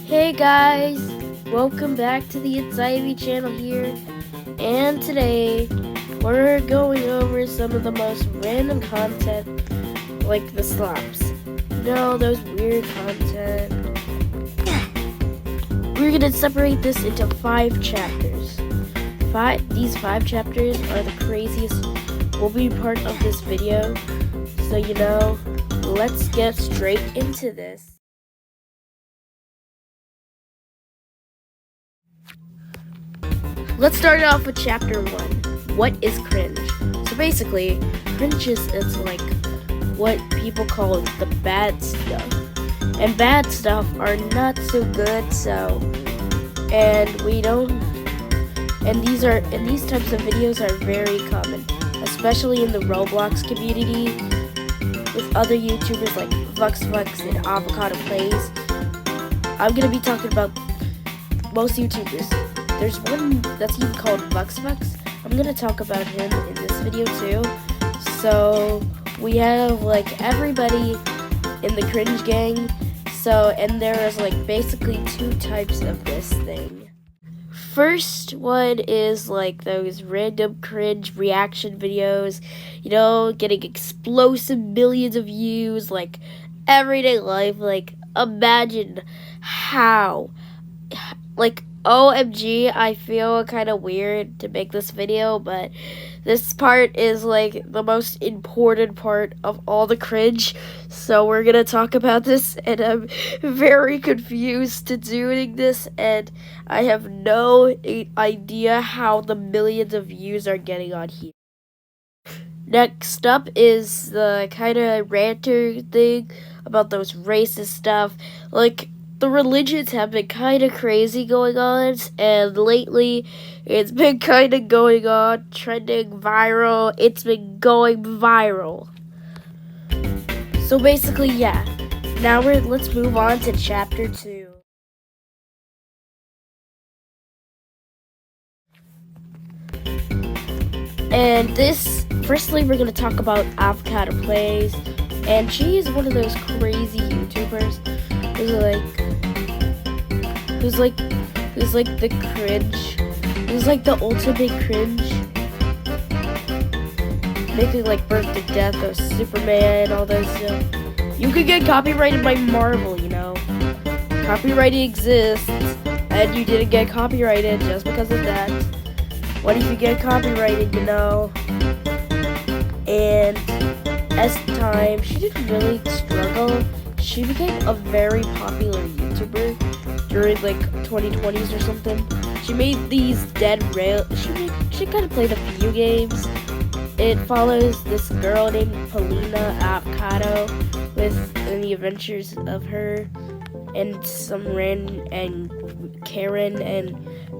Hey guys, welcome back to the It's Ivy channel here, and today we're going over some of the most random content, like the slaps. Those weird content. We're gonna separate this into 5 chapters. These 5 chapters are the craziest, will be part of this video, so let's get straight into this. Let's start off with chapter 1. What is cringe? So basically, cringe is like what people call the bad stuff. And bad stuff are not so good, and these types of videos are very common, especially in the Roblox community with other YouTubers like VuxVux and Avocado Plays. I'm gonna be talking about most YouTubers. There's one that's even called VuxVux. I'm gonna talk about him in this video too. So we have like everybody in the cringe gang. And there is like basically 2 types of this thing. First one is like those random cringe reaction videos, getting explosive millions of views, like everyday life. Like imagine how, like, OMG, I feel kind of weird to make this video, but this part is like the most important part of all the cringe, so we're gonna talk about this, and I'm very confused to doing this, and I have no idea how the millions of views are getting on here. Next up is the kind of ranter thing about those racist stuff. Like, the religions have been kind of crazy going on, and lately it's been kind of going on, trending viral. It's been going viral. So basically, yeah. Now let's move on to chapter 2. And firstly, we're gonna talk about Avocado Plays, and she is one of those crazy YouTubers who's like the cringe, who's like the ultimate cringe, making like Birth to Death of Superman, all those stuff. You could get copyrighted by Marvel, Copyrighting exists, and you didn't get copyrighted just because of that. What if you get copyrighted, And as time, she didn't really struggle. She became a very popular YouTuber during like 2020s or something. She made these dead rail. She kind of played a few games. It follows this girl named Paulina Avocado with the adventures of her and and Karen and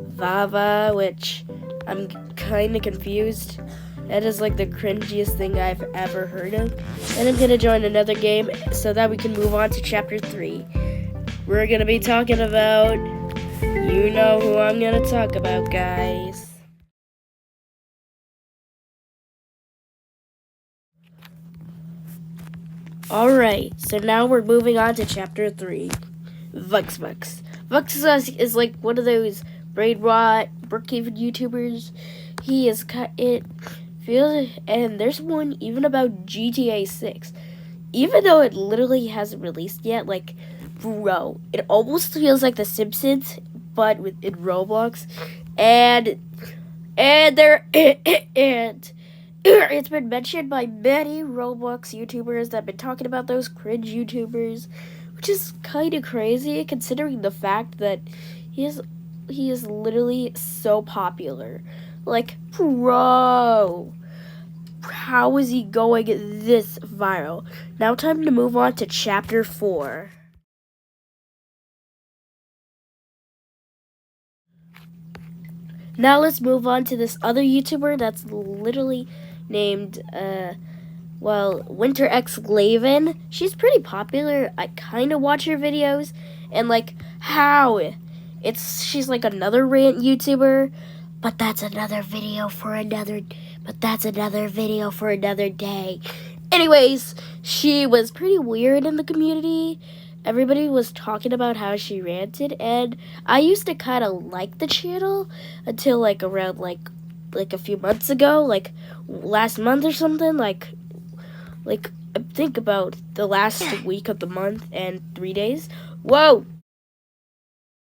Vava, which I'm kind of confused. That is like the cringiest thing I've ever heard of. And I'm gonna join another game so that we can move on to chapter 3. We're gonna be talking about, you know who I'm gonna talk about, guys. Alright, so now we're moving on to chapter 3. VuxVux. VuxVux is like one of those brain rot, Brookhaven YouTubers. He is and there's one even about GTA 6. Even though it literally hasn't released yet, like, bro, it almost feels like The Simpsons, but in Roblox. And it's been mentioned by many Roblox YouTubers that have been talking about those cringe YouTubers, which is kind of crazy considering the fact that he is literally so popular. Like, bro, how is he going this viral? Now time to move on to chapter 4. Now let's move on to this other YouTuber that's literally named, Winter X Glaven. She's pretty popular. I kind of watch her videos, and like, she's like another rant YouTuber, but that's another video for another day. Anyways, she was pretty weird in the community, everybody was talking about how she ranted, and I used to kind of like the channel until like around like a few months ago, like last month or something, like I think about the last week of the month and 3 days. Whoa!